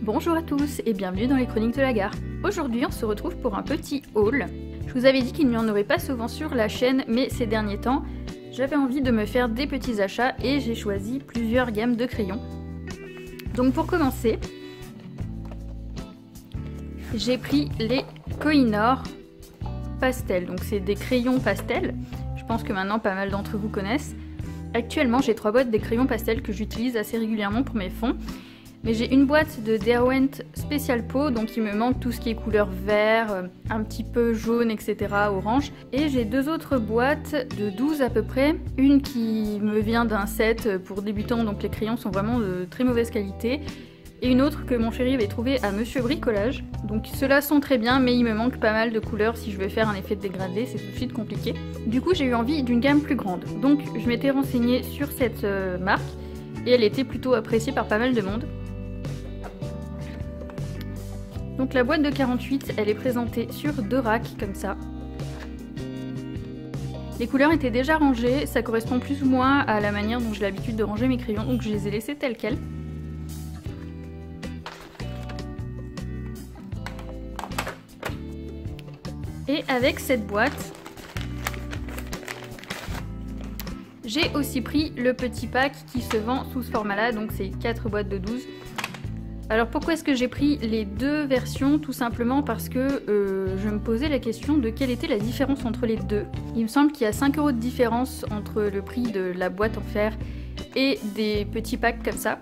Bonjour à tous et bienvenue dans les Chroniques de la Gare. Aujourd'hui on se retrouve pour un petit haul. Je vous avais dit qu'il n'y en aurait pas souvent sur la chaîne, mais ces derniers temps, j'avais envie de me faire des petits achats et j'ai choisi plusieurs gammes de crayons. Donc pour commencer, j'ai pris les Kohinoor Pastel. Donc c'est des crayons pastel. Je pense que maintenant pas mal d'entre vous connaissent. Actuellement j'ai 3 boîtes des crayons pastel que j'utilise assez régulièrement pour mes fonds. Mais j'ai une boîte de Derwent Special Peau, donc il me manque tout ce qui est couleur vert, un petit peu jaune, etc., orange. Et j'ai 2 autres boîtes de 12 à peu près. Une qui me vient d'un set pour débutants, donc les crayons sont vraiment de très mauvaise qualité. Et une autre que mon chéri avait trouvée à Monsieur Bricolage. Donc ceux-là sont très bien, mais il me manque pas mal de couleurs si je veux faire un effet de dégradé, c'est tout de suite compliqué. Du coup j'ai eu envie d'une gamme plus grande. Donc je m'étais renseignée sur cette marque, et elle était plutôt appréciée par pas mal de monde. Donc la boîte de 48, elle est présentée sur 2 racks comme ça. Les couleurs étaient déjà rangées, ça correspond plus ou moins à la manière dont j'ai l'habitude de ranger mes crayons, donc je les ai laissés tels quels. Et avec cette boîte, j'ai aussi pris le petit pack qui se vend sous ce format-là, donc c'est 4 boîtes de 12. Alors pourquoi est-ce que j'ai pris les 2 versions? Tout simplement parce que je me posais la question de quelle était la différence entre les deux. Il me semble qu'il y a 5 € de différence entre le prix de la boîte en fer et des petits packs comme ça.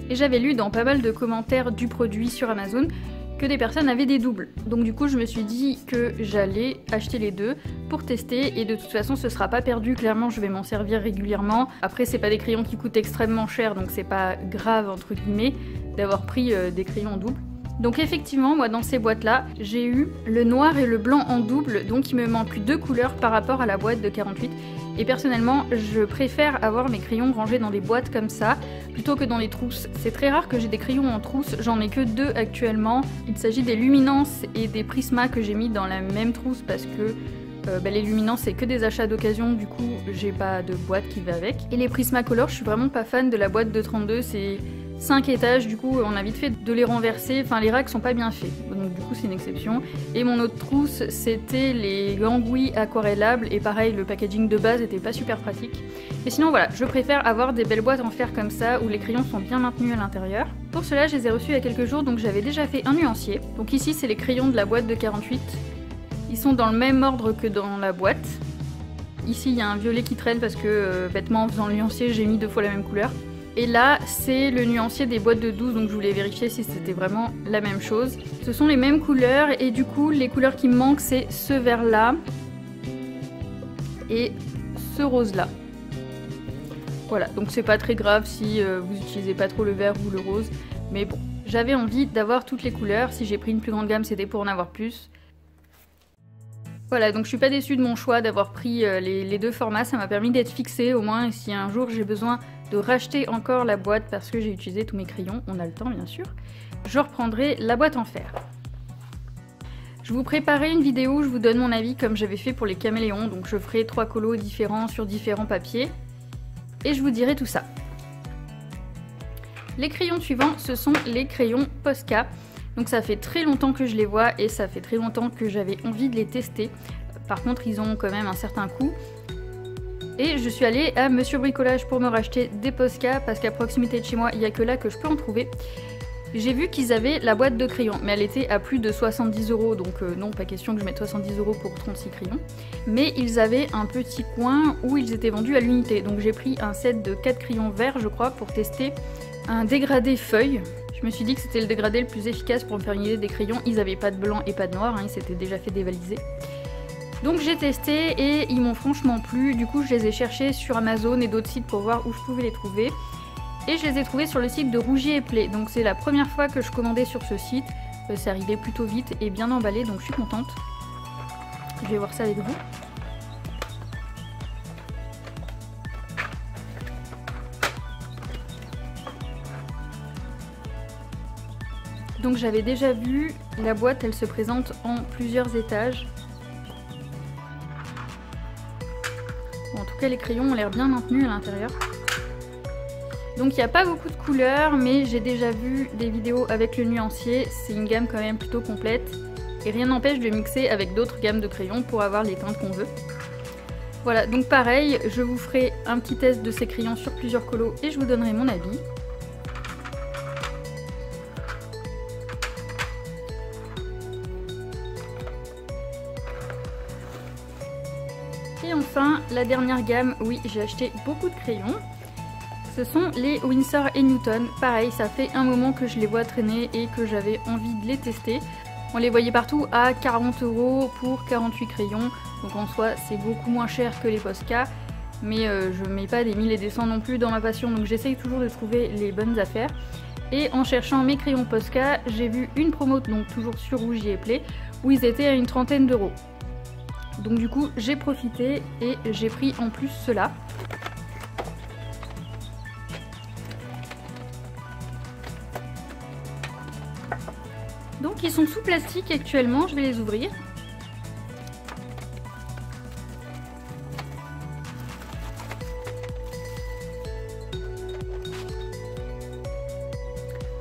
Et j'avais lu dans pas mal de commentaires du produit sur Amazon que des personnes avaient des doubles. Donc du coup je me suis dit que j'allais acheter les 2 pour tester et de toute façon ce sera pas perdu, clairement je vais m'en servir régulièrement. Après c'est pas des crayons qui coûtent extrêmement cher donc c'est pas grave entre guillemets d'avoir pris des crayons en double. Donc effectivement moi dans ces boîtes là j'ai eu le noir et le blanc en double, donc il me manque 2 couleurs par rapport à la boîte de 48 et personnellement je préfère avoir mes crayons rangés dans des boîtes comme ça plutôt que dans les trousses. C'est très rare que j'ai des crayons en trousse, j'en ai que 2 actuellement. Il s'agit des Luminance et des Prisma que j'ai mis dans la même trousse parce que les Luminance c'est que des achats d'occasion, du coup j'ai pas de boîte qui va avec. Et les Prismacolor je suis vraiment pas fan de la boîte de 32, c'est 5 étages, du coup on a vite fait de les renverser, enfin les racks sont pas bien faits, donc du coup c'est une exception. Et mon autre trousse c'était les gangouis aquarellables et pareil le packaging de base était pas super pratique. Et sinon voilà, je préfère avoir des belles boîtes en fer comme ça où les crayons sont bien maintenus à l'intérieur. Pour cela je les ai reçus il y a quelques jours, donc j'avais déjà fait un nuancier. Donc ici c'est les crayons de la boîte de 48, ils sont dans le même ordre que dans la boîte. Ici il y a un violet qui traîne parce que bêtement en faisant le nuancier j'ai mis 2 fois la même couleur. Et là, c'est le nuancier des boîtes de 12, donc je voulais vérifier si c'était vraiment la même chose. Ce sont les mêmes couleurs, et du coup, les couleurs qui me manquent, c'est ce vert-là et ce rose-là. Voilà, donc c'est pas très grave si vous utilisez pas trop le vert ou le rose, mais bon, j'avais envie d'avoir toutes les couleurs. Si j'ai pris une plus grande gamme, c'était pour en avoir plus. Voilà, donc je suis pas déçue de mon choix d'avoir pris les 2 formats, ça m'a permis d'être fixée au moins, et si un jour j'ai besoin de racheter encore la boîte parce que j'ai utilisé tous mes crayons, on a le temps bien sûr, je reprendrai la boîte en fer. Je vous préparais une vidéo où je vous donne mon avis comme j'avais fait pour les caméléons, donc je ferai 3 colos différents sur différents papiers, et je vous dirai tout ça. Les crayons suivants, ce sont les crayons Posca. Donc ça fait très longtemps que je les vois et ça fait très longtemps que j'avais envie de les tester. Par contre ils ont quand même un certain coût. Et je suis allée à Monsieur Bricolage pour me racheter des Posca parce qu'à proximité de chez moi il n'y a que là que je peux en trouver. J'ai vu qu'ils avaient la boîte de crayons, mais elle était à plus de 70 €, donc non, pas question que je mette 70 € pour 36 crayons. Mais ils avaient un petit coin où ils étaient vendus à l'unité, donc j'ai pris un set de 4 crayons verts je crois pour tester un dégradé feuille. Je me suis dit que c'était le dégradé le plus efficace pour me faire une idée des crayons. Ils n'avaient pas de blanc et pas de noir, hein, ils s'étaient déjà fait dévaliser. Donc j'ai testé et ils m'ont franchement plu. Du coup je les ai cherchés sur Amazon et d'autres sites pour voir où je pouvais les trouver. Et je les ai trouvés sur le site de Rougier et Play. Donc c'est la première fois que je commandais sur ce site. C'est arrivé plutôt vite et bien emballé, donc je suis contente. Je vais voir ça avec vous. Donc j'avais déjà vu, la boîte elle se présente en plusieurs étages. Bon, en tout cas les crayons ont l'air bien maintenus à l'intérieur. Donc il n'y a pas beaucoup de couleurs, mais j'ai déjà vu des vidéos avec le nuancier, c'est une gamme quand même plutôt complète. Et rien n'empêche de mixer avec d'autres gammes de crayons pour avoir les teintes qu'on veut. Voilà, donc pareil, je vous ferai un petit test de ces crayons sur plusieurs colos et je vous donnerai mon avis. Et enfin, la dernière gamme, oui, j'ai acheté beaucoup de crayons. Ce sont les Winsor & Newton. Pareil, ça fait un moment que je les vois traîner et que j'avais envie de les tester. On les voyait partout à 40 € pour 48 crayons. Donc en soi, c'est beaucoup moins cher que les Posca. Mais je mets pas des 1000 et des 100 non plus dans ma passion. Donc j'essaye toujours de trouver les bonnes affaires. Et en cherchant mes crayons Posca, j'ai vu une promo, donc toujours sur Rouge et Play, où ils étaient à une trentaine d'euros. Donc du coup, j'ai profité et j'ai pris en plus cela. Donc ils sont sous plastique actuellement, je vais les ouvrir.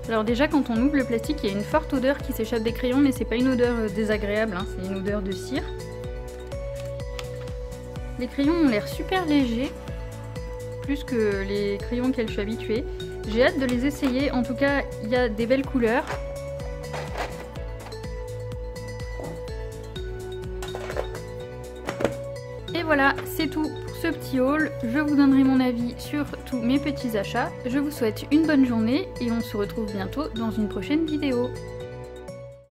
Alors déjà quand on ouvre le plastique, il y a une forte odeur qui s'échappe des crayons, mais c'est pas une odeur désagréable, hein, c'est une odeur de cire. Les crayons ont l'air super légers, plus que les crayons auxquels je suis habituée. J'ai hâte de les essayer, en tout cas il y a des belles couleurs. Et voilà, c'est tout pour ce petit haul. Je vous donnerai mon avis sur tous mes petits achats. Je vous souhaite une bonne journée et on se retrouve bientôt dans une prochaine vidéo.